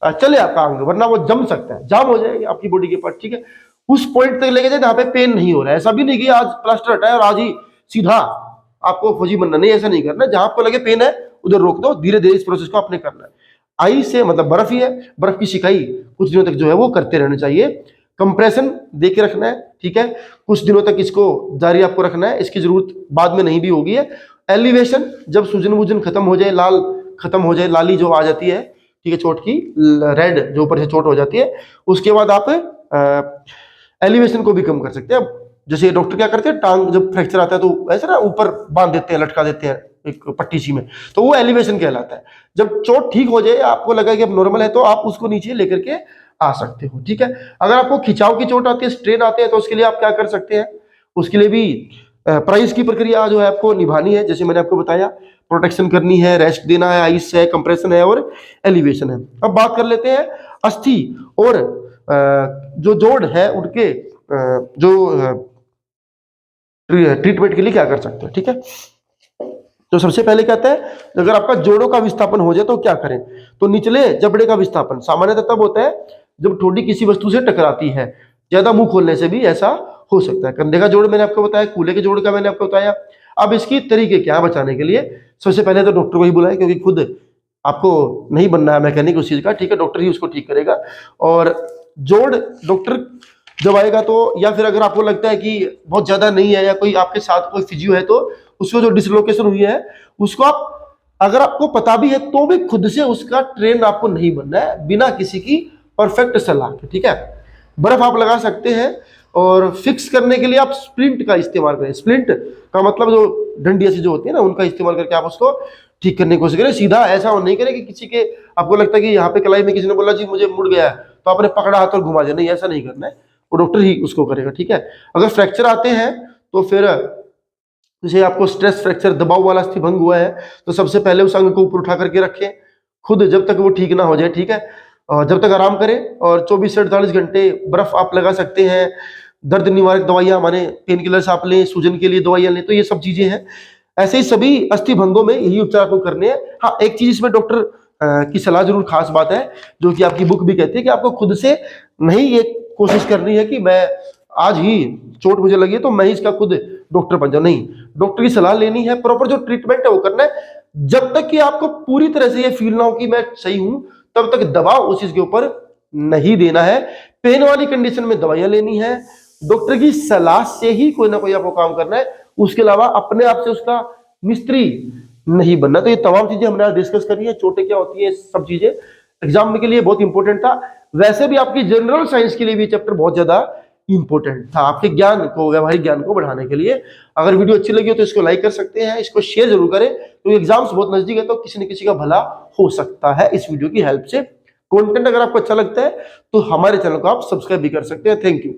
चले आपका अंग, वरना वो जम सकता है, जाम हो जाएगी आपकी बॉडी के पार्ट, ठीक है। उस पॉइंट तक लेके जाए जहां पे पेन नहीं हो रहा है। ऐसा भी नहीं कि आज प्लास्टर हटाया और आज ही सीधा आपको फौजी बनना, नहीं, ऐसा नहीं करना। जहां आपको लगे पेन है उधर रोक दो, धीरे धीरे इस प्रोसेस को आपने करना है। आई से मतलब बर्फ ही है, बर्फ की सिकाई कुछ दिनों तक जो है वो करते रहना चाहिए। कंप्रेशन दे के रखना है, ठीक है, कुछ दिनों तक इसको जारी आपको रखना है, इसकी जरूरत बाद में नहीं भी होगी है। एलिवेशन, जब सूजन वूजन खत्म हो जाए, लाल खत्म हो जाए, लाली जो आ जाती है, ठीक है, चोट की रेड जो ऊपर से चोट हो जाती है, उसके बाद आप एलिवेशन को भी कम कर सकते हैं। जैसे डॉक्टर क्या करते हैं, टांग जब फ्रैक्चर आता है तो ऐसा ना ऊपर बांध देते हैं, लटका देते हैं एक पट्टी सी में, तो वो एलिवेशन कहलाता है। जब चोट ठीक हो जाए, आपको लगा कि अब नॉर्मल है, तो आप उसको नीचे लेकर के आ सकते हो, ठीक है। अगर आपको खिंचाव की चोट आती है, स्ट्रेन आते हैं, तो उसके लिए आप क्या कर सकते हैं, उसके लिए भी प्राइस की प्रक्रिया जो है आपको निभानी है। जैसे मैंने आपको बताया, प्रोटेक्शन करनी है, रेस्ट देना है, आइस है, कंप्रेशन है और एलिवेशन है। अब बात कर लेते हैं अस्थि और जो जोड़ है उनके जो ट्रीटमेंट के लिए क्या कर सकते हैं, ठीक है। तो सबसे पहले कहते हैं, अगर आपका जोड़ों का विस्थापन हो जाए तो क्या करें, तो निचले जबड़े का विस्थापन सामान्यतः तब होता है जब ठोड़ी किसी वस्तु से टकराती है। ज्यादा मुंह खोलने से भी ऐसा हो सकता है। कंधे का जोड़ मैंने आपको बताया, कूल्हे के जोड़ का मैंने आपको बताया। अब इसकी तरीके क्या बचाने के लिए, सबसे पहले तो डॉक्टर को ही बुलाएं, क्योंकि खुद आपको नहीं बनना है मैकेनिक उस चीज का, ठीक है, डॉक्टर ही उसको ठीक करेगा। और जोड़ डॉक्टर जब आएगा तो, या फिर अगर आपको लगता है कि बहुत ज्यादा नहीं है या कोई आपके साथ कोई फिजियो है तो उसको जो डिसलोकेशन हुई है उसको आप, अगर आपको पता भी है तो भी खुद से उसका ट्रेन आपको नहीं बनना है बिना किसी की परफेक्ट सलाह के, ठीक है। बर्फ आप लगा सकते हैं, और फिक्स करने के लिए आप स्प्लिंट का इस्तेमाल करें। स्प्लिंट का मतलब जो डंडी ऐसी जो होती है ना, उनका इस्तेमाल करके आप उसको ठीक करने की कोशिश करें। सीधा ऐसा नहीं करें कि किसी के आपको लगता है कि यहाँ पे कलाई में किसी ने बोला जी मुझे मुड़ गया है, तो आपने पकड़ा हाथ और घुमा दिया, नहीं ऐसा नहीं करना है, वो डॉक्टर ही उसको करेगा, ठीक है। अगर फ्रैक्चर आते हैं तो फिर जैसे आपको स्ट्रेस फ्रैक्चर, दबाव वाला अस्थि भंग हुआ है, तो सबसे पहले उस अंग को ऊपर उठा करके रखें खुद, जब तक वो ठीक ना हो जाए, ठीक है। और जब तक आराम करें, और 24 से 48 घंटे बर्फ आप लगा सकते हैं। दर्द निवारक दवाइयां माने पेन किलर्स आप लें, सूजन के लिए दवाइयां लें, तो ये सब चीजें हैं। ऐसे ही सभी अस्थि भंगों में यही उपचार आपको करने हैं। हाँ, एक चीज इसमें डॉक्टर की सलाह जरूर, खास बात है, जो कि आपकी बुक भी कहती है कि आपको खुद से नहीं ये कोशिश करनी है कि मैं आज ही चोट मुझे लगी तो मैं ही इसका खुद डॉक्टर बन जाऊं, नहीं, डॉक्टर की सलाह लेनी है, प्रॉपर जो ट्रीटमेंट है वो करना है। जब तक कि आपको पूरी तरह से ये फील ना हो कि मैं सही हूं, तब तक दबाव उस चीज के ऊपर नहीं देना है। पेन वाली कंडीशन में दवाइयां लेनी है, डॉक्टर की सलाह से ही कोई ना कोई आपको काम करना है, उसके अलावा अपने आप से उसका मिस्त्री नहीं बनना। तो ये तमाम चीजें हमने आज डिस्कस करी है, चोटें क्या होती है, सब चीजें एग्जाम के लिए बहुत इंपॉर्टेंट था। वैसे भी आपकी जनरल साइंस के लिए भी चैप्टर बहुत ज्यादा इंपॉर्टेंट था, आपके ज्ञान को, व्यवहारिक ज्ञान को बढ़ाने के लिए। अगर वीडियो अच्छी लगी हो तो इसको लाइक कर सकते हैं, इसको शेयर जरूर करें, क्योंकि एग्जाम्स बहुत नजदीक है, तो किसी न किसी का भला हो सकता है इस वीडियो की हेल्प से। कंटेंट अगर आपको अच्छा लगता है तो हमारे चैनल को आप सब्सक्राइब भी कर सकते हैं। Thank you.